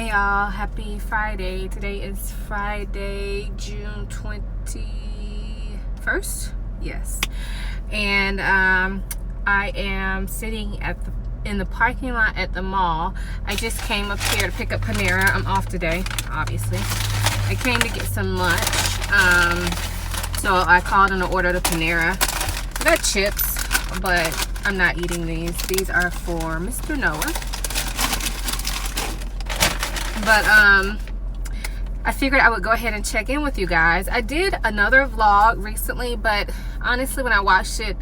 Hey y'all, happy Friday. Today is Friday, June 21st. Yes. And I am sitting in the parking lot at the mall. I just came up here to pick up Panera. I'm off today, obviously. I came to get some lunch. So I called in to order the Panera. I got chips, but I'm not eating these. These are for Mr. Noah. But I figured I would go ahead and check in with you guys. I did another vlog recently, but honestly, when I watched it,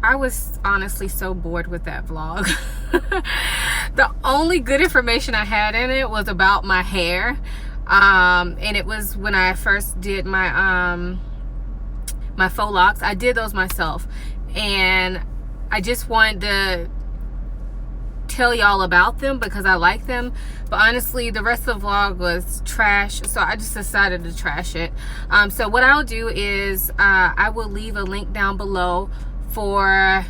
I was honestly so bored with that vlog. The only good information I had in it was about my hair, and it was when I first did my my faux locks. I did those myself, and I just wanted to tell y'all about them because I like them. But honestly, the rest of the vlog was trash, so I just decided to trash it. So what I'll do is I will leave a link down below for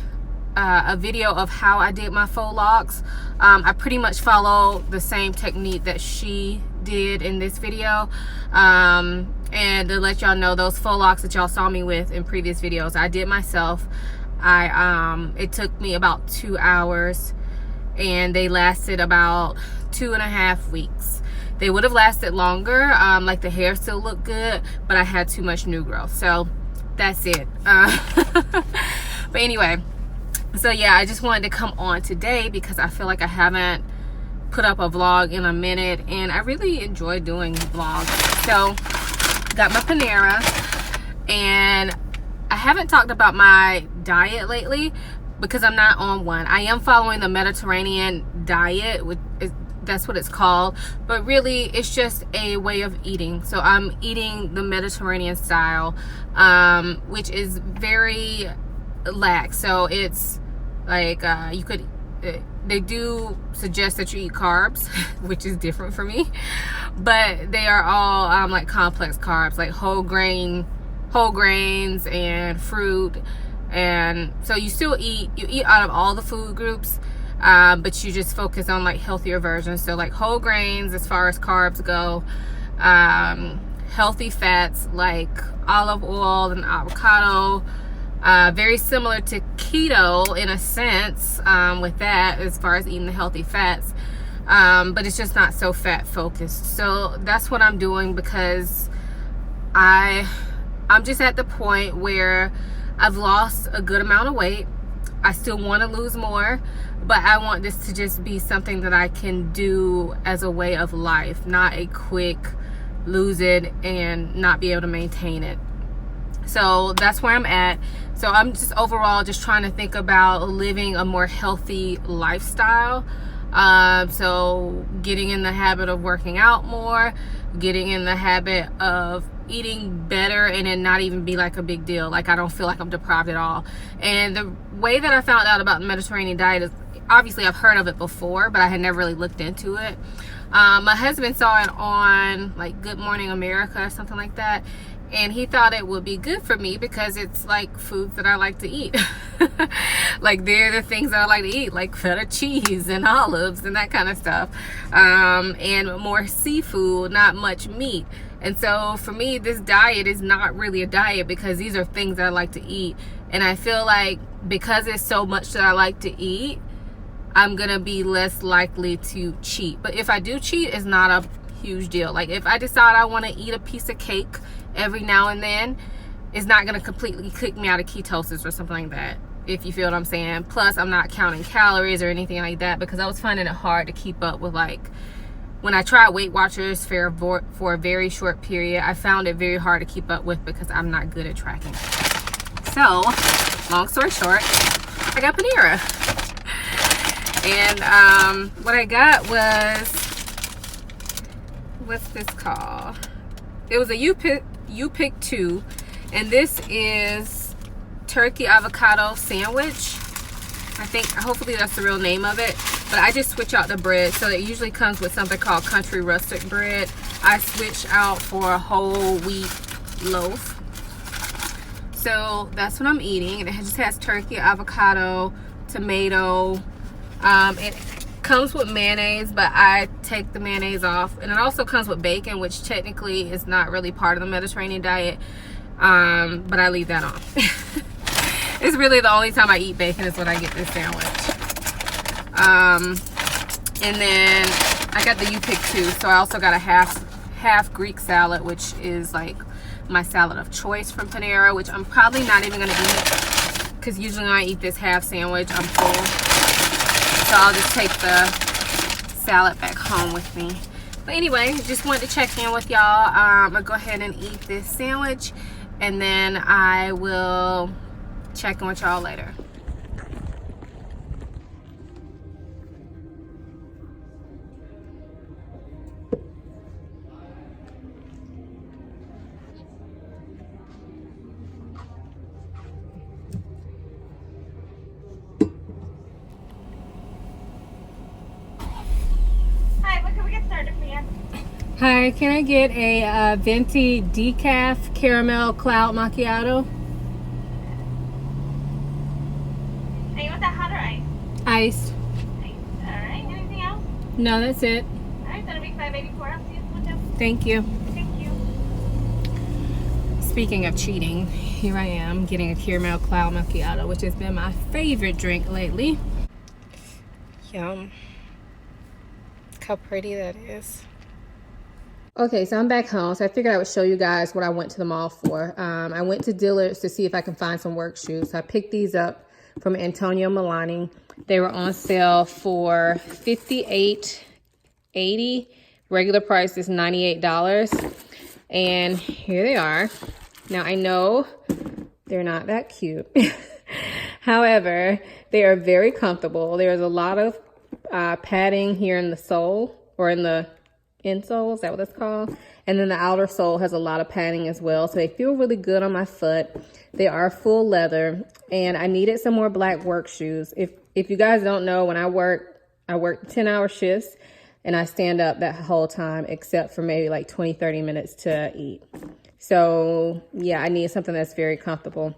a video of how I did my faux locks. I pretty much follow the same technique that she did in this video, and to let y'all know, those faux locks that y'all saw me with in previous videos, I did myself. It took me about 2 hours, and they lasted about 2.5 weeks. They would have lasted longer, like the hair still looked good, but I had too much new growth, so that's it. But anyway, so yeah, I just wanted to come on today because I feel like I haven't put up a vlog in a minute, and I really enjoy doing vlogs. So got my Panera, and I haven't talked about my diet lately because I'm not on one. I am following the Mediterranean diet, that's what it's called, but really it's just a way of eating. So I'm eating the Mediterranean style, which is very lax. So it's like they do suggest that you eat carbs, which is different for me, but they are all like complex carbs, like whole grains and fruit. And so you eat out of all the food groups, but you just focus on like healthier versions. So like whole grains as far as carbs go, healthy fats like olive oil and avocado, very similar to keto in a sense, with that as far as eating the healthy fats, but it's just not so fat focused. So that's what I'm doing because I'm just at the point where I've lost a good amount of weight. I still want to lose more, but I want this to just be something that I can do as a way of life, not a quick lose it and not be able to maintain it. So that's where I'm at. So I'm just overall just trying to think about living a more healthy lifestyle. So getting in the habit of working out more, getting in the habit of eating better, and then not even be like a big deal. Like I don't feel like I'm deprived at all. And the way that I found out about the Mediterranean diet is, obviously I've heard of it before, but I had never really looked into it. My husband saw it on like Good Morning America or something like that, and he thought it would be good for me because it's like foods that I like to eat. Like they're the things that I like to eat, like feta cheese and olives and that kind of stuff, and more seafood, not much meat. And so for me, this diet is not really a diet because these are things that I like to eat. And I feel like because it's so much that I like to eat, I'm gonna be less likely to cheat. But if I do cheat, it's not a huge deal. Like if I decide I want to eat a piece of cake every now and then, it's not gonna completely kick me out of ketosis or something like that, if you feel what I'm saying. Plus I'm not counting calories or anything like that because I was finding it hard to keep up with, like, when I tried Weight Watchers for a very short period, I found it very hard to keep up with because I'm not good at tracking. So long story short, I got Panera. And what I got was, what's this called? It was a You Pick 2, and this is turkey avocado sandwich. I think, hopefully that's the real name of it, but I just switch out the bread. So it usually comes with something called country rustic bread. I switch out for a whole wheat loaf. So that's what I'm eating, and it just has turkey, avocado, tomato, and comes with mayonnaise, but I take the mayonnaise off. And it also comes with bacon, which technically is not really part of the Mediterranean diet, but I leave that on. It's really the only time I eat bacon is when I get this sandwich. And then I got the You-Pick too, so I also got a half Greek salad, which is like my salad of choice from Panera, which I'm probably not even gonna eat, because usually when I eat this half sandwich, I'm full. So I'll just take the salad back home with me. But anyway, just wanted to check in with y'all. I'm gonna go ahead and eat this sandwich, and then I will check in with y'all later. Hi, can I get a venti decaf caramel cloud macchiato? And you want that hot or iced? Iced. Iced. Alright, anything else? No, that's it. Alright, that'll be $5.84. I'll see you in the window. Thank you. Thank you. Speaking of cheating, here I am getting a caramel cloud macchiato, which has been my favorite drink lately. Yum. Look how pretty that is. Okay, so I'm back home, so I figured I would show you guys what I went to the mall for. I went to Dillard's to see if I can find some work shoes. So I picked these up from Antonio Milani. They were on sale for $58.80. Regular price is $98. And here they are. Now, I know they're not that cute. However, they are very comfortable. There's a lot of padding here in the sole, or in the insole, is that what it's called? And then the outer sole has a lot of padding as well, so they feel really good on my foot. They are full leather, and I needed some more black work shoes. If you guys don't know, when I work 10-hour shifts, and I stand up that whole time except for maybe like 20-30 minutes to eat. So yeah, I need something that's very comfortable.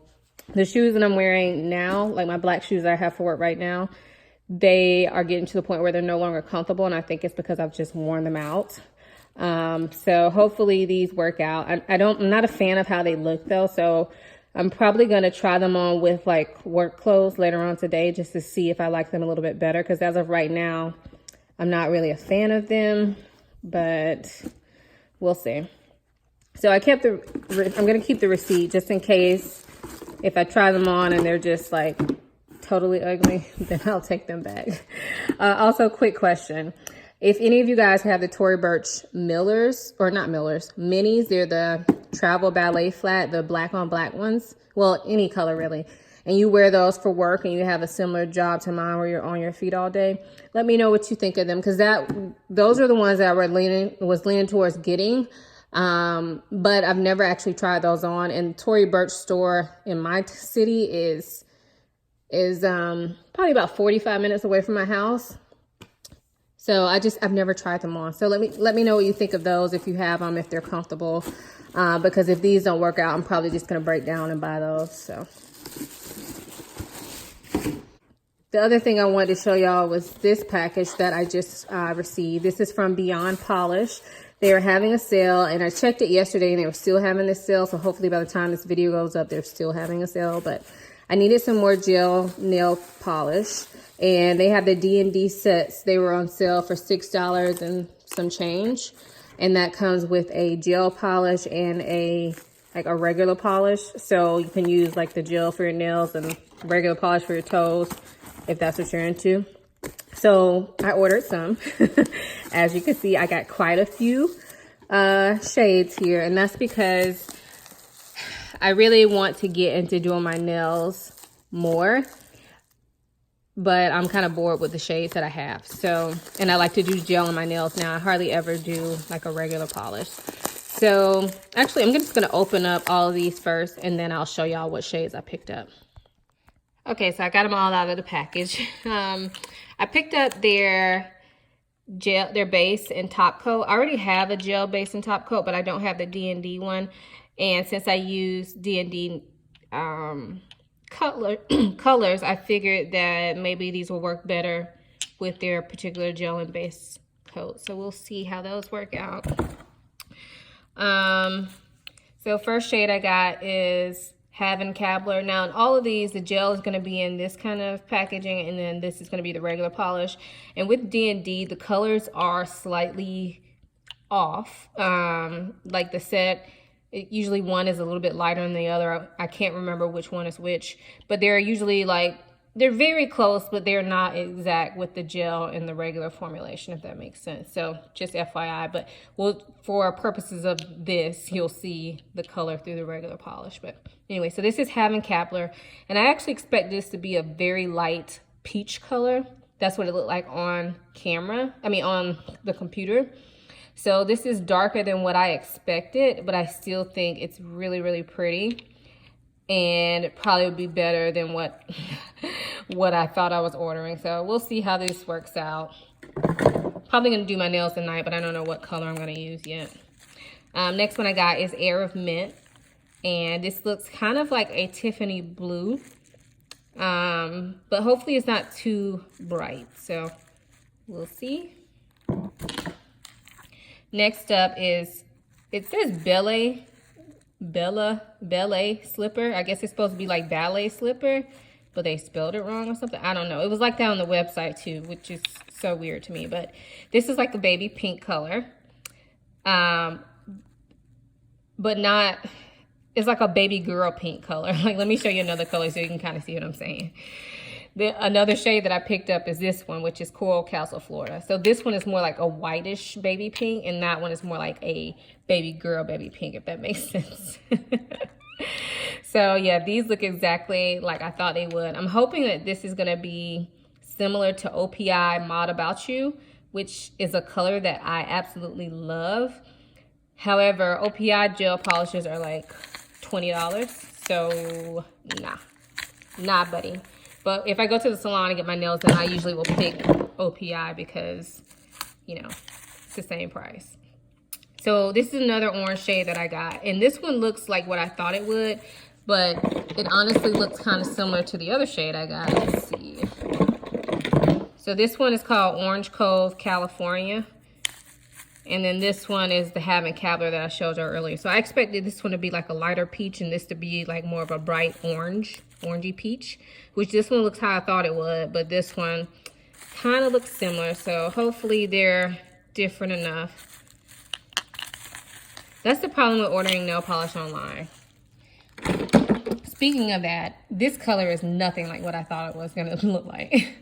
The shoes that I'm wearing now, like my black shoes that I have for work right now, they are getting to the point where they're no longer comfortable, and I think it's because I've just worn them out. So hopefully these work out. I'm not a fan of how they look though, so I'm probably gonna try them on with like work clothes later on today just to see if I like them a little bit better, because as of right now, I'm not really a fan of them, but we'll see. So I'm gonna keep the receipt just in case if I try them on and they're just like totally ugly, then I'll take them back. Also, quick question. If any of you guys have the Tory Burch Millers, or not Millers, minis, they're the travel ballet flat, the black on black ones. Well, any color really. And you wear those for work and you have a similar job to mine where you're on your feet all day, let me know what you think of them, because those are the ones that I was leaning towards getting. But I've never actually tried those on. And Tory Burch store in my city is probably about 45 minutes away from my house. So I've never tried them on. So let me know what you think of those, if you have them, if they're comfortable. Because if these don't work out, I'm probably just going to break down and buy those. So the other thing I wanted to show y'all was this package that I just received. This is from Beyond Polish. They are having a sale, and I checked it yesterday and they were still having this sale. So hopefully by the time this video goes up, they're still having a sale. But I needed some more gel nail polish, and they have the D&D sets. They were on sale for $6 and some change. And that comes with a gel polish and a regular polish. So you can use like the gel for your nails and regular polish for your toes, if that's what you're into. So I ordered some. As you can see, I got quite a few shades here, and that's because I really want to get into doing my nails more, but I'm kind of bored with the shades that I have. So, and I like to do gel on my nails now. I hardly ever do like a regular polish. So actually, I'm just going to open up all of these first, and then I'll show y'all what shades I picked up. Okay, so I got them all out of the package. I picked up their base and top coat. I already have a gel base and top coat, but I don't have the D&D one. And since I use D&D colors, I figured that maybe these will work better with their particular gel and base coat. So we'll see how those work out. So first shade I got is Having Cobbler. Now in all of these, the gel is going to be in this kind of packaging, and then this is going to be the regular polish. And with D&D, the colors are slightly off. Like the set, usually one is a little bit lighter than the other. I can't remember which one is which, but they're usually like, they're very close, but they're not exact with the gel and the regular formulation, if that makes sense. So just FYI, but for purposes of this, you'll see the color through the regular polish. But anyway, so this is Having Cobbler, and I actually expect this to be a very light peach color. That's what it looked like on camera, on the computer. So this is darker than what I expected, but I still think it's really, really pretty. And it probably would be better than what I thought I was ordering. So we'll see how this works out. Probably gonna do my nails tonight, but I don't know what color I'm gonna use yet. Next one I got is Air of Mint. And this looks kind of like a Tiffany blue. But hopefully it's not too bright. So we'll see. Next up is, it says Ballet slipper. I guess it's supposed to be like ballet slipper, but they spelled it wrong or something. I don't know. It was like that on the website too, which is so weird to me. But this is like a baby pink color. But not, it's like a baby girl pink color. Like, let me show you another color so you can kind of see what I'm saying. Another shade that I picked up is this one, which is Coral Castle, Florida. So this one is more like a whitish baby pink, and that one is more like a baby girl baby pink, if that makes sense. So yeah, these look exactly like I thought they would. I'm hoping that this is gonna be similar to OPI Mod About You, which is a color that I absolutely love. However, OPI gel polishes are like $20, so nah buddy. But if I go to the salon and get my nails done, I usually will pick OPI because, you know, it's the same price. So this is another orange shade that I got. And this one looks like what I thought it would, but it honestly looks kind of similar to the other shade I got. Let's see. So this one is called Orange Cove, California. And then this one is the Having Cobbler that I showed you earlier. So I expected this one to be like a lighter peach and this to be like more of a bright orangey peach, which this one looks how I thought it would, but this one kind of looks similar. So hopefully they're different enough. That's the problem with ordering nail polish online. Speaking of that, this color is nothing like what I thought it was gonna look like.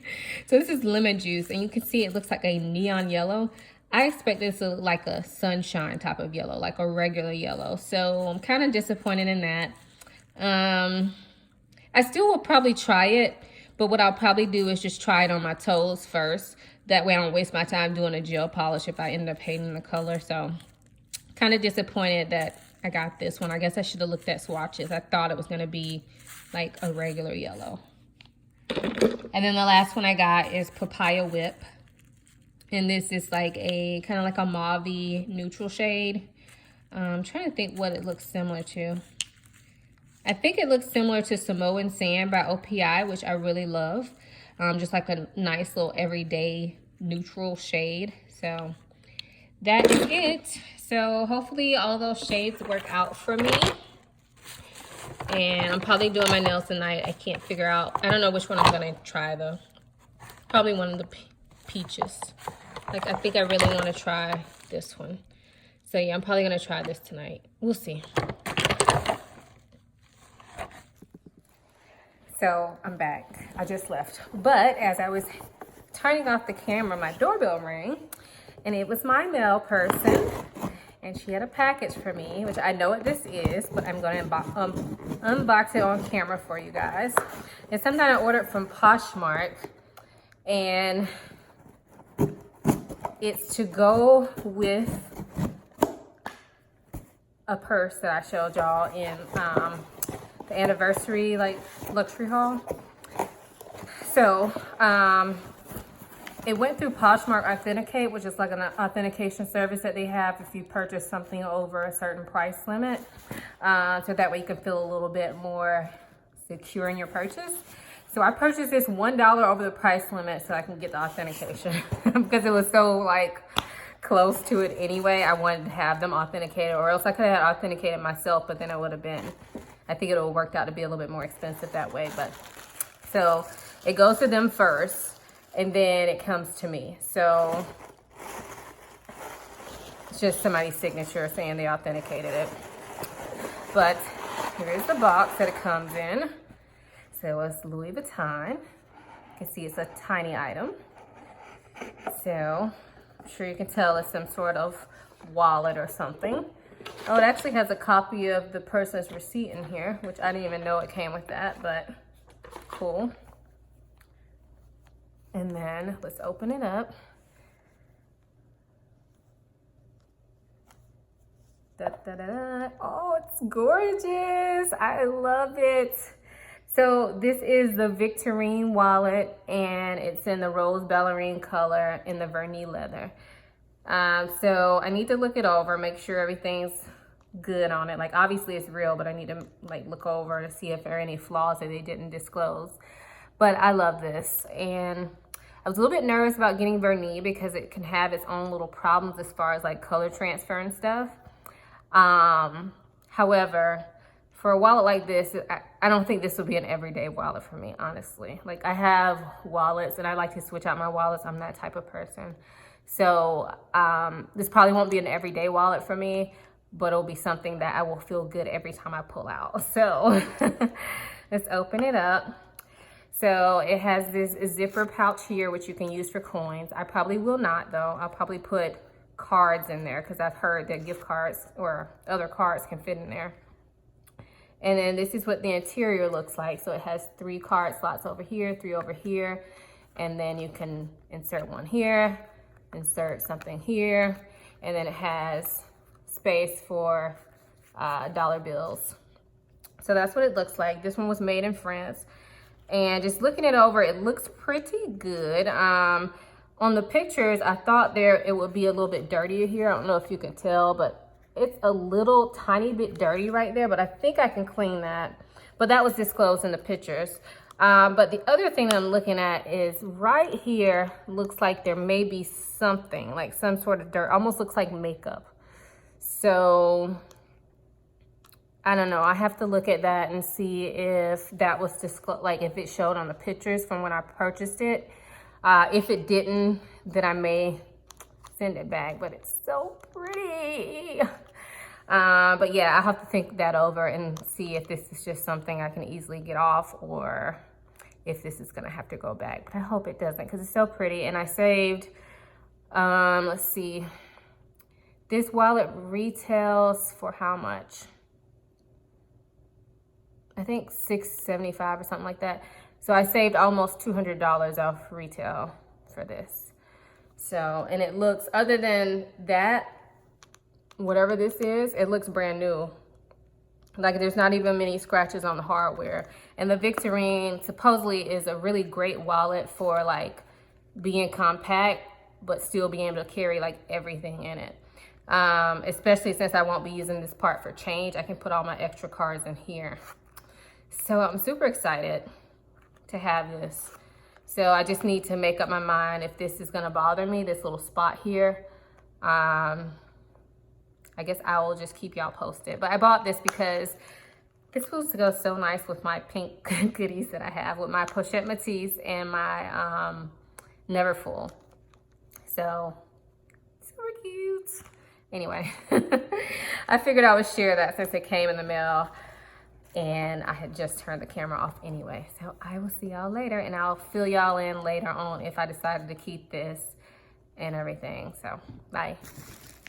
So this is Lemon Juice, and you can see it looks like a neon yellow. I expect this to look like a sunshine type of yellow, like a regular yellow. So I'm kind of disappointed in that. I still will probably try it, but what I'll probably do is just try it on my toes first. That way I don't waste my time doing a gel polish if I end up hating the color. So kind of disappointed that I got this one. I guess I should have looked at swatches. I thought it was going to be like a regular yellow. And then the last one I got is Papaya Whip. And this is like a kind of like a mauve-y neutral shade. I'm trying to think what it looks similar to. I think it looks similar to Samoan Sand by OPI, which I really love. Just like a nice little everyday neutral shade. So that is it. So hopefully all those shades work out for me. And I'm probably doing my nails tonight. I can't figure out. I don't know which one I'm going to try though. Probably one of the peaches. Like, I think I really want to try this one. So yeah, I'm probably going to try this tonight. We'll see. So I'm back. I just left. But as I was turning off the camera, my doorbell rang. And it was my mail person. And she had a package for me, which I know what this is, but I'm going to unbox it on camera for you guys. It's something I ordered from Poshmark. And it's to go with a purse that I showed y'all in the anniversary like luxury haul. So it went through Poshmark Authenticate, which is like an authentication service that they have if you purchase something over a certain price limit. So that way you can feel a little bit more secure in your purchase. So I purchased this $1 over the price limit so I can get the authentication because it was so like close to it anyway. I wanted to have them authenticated, or else I could have authenticated myself, but then it would have been, I think it would have worked out to be a little bit more expensive that way. But so it goes to them first and then it comes to me. So it's just somebody's signature saying they authenticated it. But here is the box that it comes in. So it's Louis Vuitton. You can see it's a tiny item. So I'm sure you can tell it's some sort of wallet or something. Oh, it actually has a copy of the person's receipt in here, which I didn't even know it came with that, but cool. And then let's open it up. Da, da, da, da. Oh, it's gorgeous. I love it. So this is the Victorine wallet, and it's in the rose ballerine color in the vernis leather. So I need to look it over, make sure everything's good on it. Like obviously it's real, but I need to like look over to see if there are any flaws that they didn't disclose. But I love this, and I was a little bit nervous about getting vernis because it can have its own little problems as far as like color transfer and stuff. However, for a wallet like this, I don't think this would be an everyday wallet for me, honestly. Like I have wallets and I like to switch out my wallets. I'm that type of person. So this probably won't be an everyday wallet for me, but it'll be something that I will feel good every time I pull out. So let's open it up. So it has this zipper pouch here, which you can use for coins. I probably will not though. I'll probably put cards in there because I've heard that gift cards or other cards can fit in there. And then this is what the interior looks like. So it has 3 card slots over here, 3 over here, and then you can insert one here, insert something here, and then it has space for dollar bills. So that's what it looks like. This one was made in France, and just looking it over, it looks pretty good. On the pictures, I thought it would be a little bit dirtier here. I don't know if you can tell, but it's a little tiny bit dirty right there, but I think I can clean that. But that was disclosed in the pictures. But the other thing that I'm looking at is right here, looks like there may be something, like some sort of dirt, almost looks like makeup. So I don't know, I have to look at that and see if that was disclosed, like if it showed on the pictures from when I purchased it. If it didn't, then I may send it back, but it's so pretty. But yeah, I'll have to think that over and see if this is just something I can easily get off or if this is gonna have to go back. But I hope it doesn't because it's so pretty. And I saved, let's see, this wallet retails for how much? I think $6.75 or something like that. So I saved almost $200 off retail for this. So, and it looks, other than that, whatever this is, it looks brand new. Like there's not even many scratches on the hardware. And the Victorine supposedly is a really great wallet for like being compact, but still being able to carry like everything in it. Especially since I won't be using this part for change, I can put all my extra cards in here. So I'm super excited to have this. So I just need to make up my mind if this is gonna bother me, this little spot here. I guess I will just keep y'all posted. But I bought this because this supposed to go so nice with my pink goodies that I have with my Pochette Métis and my Neverfull. So, super cute. Anyway, I figured I would share that since it came in the mail and I had just turned the camera off anyway. So I will see y'all later and I'll fill y'all in later on if I decided to keep this and everything. So, bye.